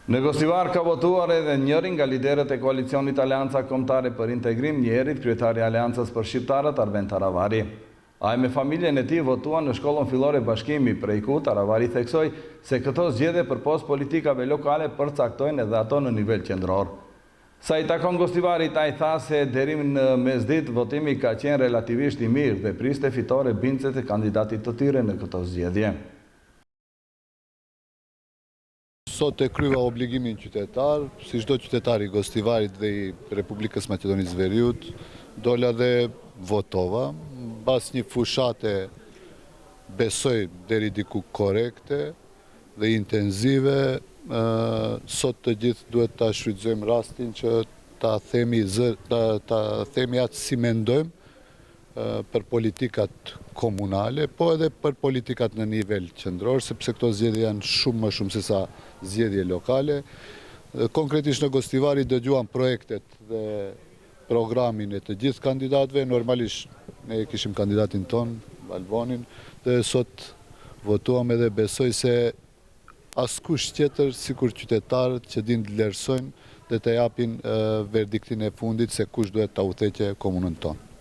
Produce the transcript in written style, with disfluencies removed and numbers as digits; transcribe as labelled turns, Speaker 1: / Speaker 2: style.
Speaker 1: Në Gostivar ka votuar edhe njëri nga liderët e koalicionit Aleanca Kombëtare për Integrim, Njerit, kryetari i Aleancës për Shqiptarët, Arben Taravari. Ai me familjen e tij votuan në shkollën fillore Bashkimi Prejku. Taravari theksoi se këto zgjedhje përpos politikave lokale përcaktojnë edhe ato në nivel qendror. Sa i takon Gostivarit, ai tha se deri në mesditë votimi ka qenë relativisht i mirë dhe priste fitore bindset e kandidatit të tyre në këto zgjedhje.
Speaker 2: Sot e kryva obligimin qytetar, si çdo qytetar i Gostivarit dhe i Republikës Maqedonisë Veriut, dola dhe votova, mbas një fushate besoj deri diku korekte dhe intenzive. Sot të gjithë duhet ta shfrytëzojmë rastin që ta themi atë si mendojmë për politikat komunale, po edhe për politikat në nivel qendror, sepse këto zgjedhje janë shumë më shumë se sa zgjedhje lokale. Konkretisht në Gostivari dëgjuam projektet dhe programin e të gjithë kandidatëve. Normalisht ne kishim kandidatin ton, Albonin, dhe sot votuam edhe besoj se askush tjetër sikur qytetarët që din të vlerësojnë dhe të japin verdiktin e fundit se kush duhet ta udhëheqë komunën tonë.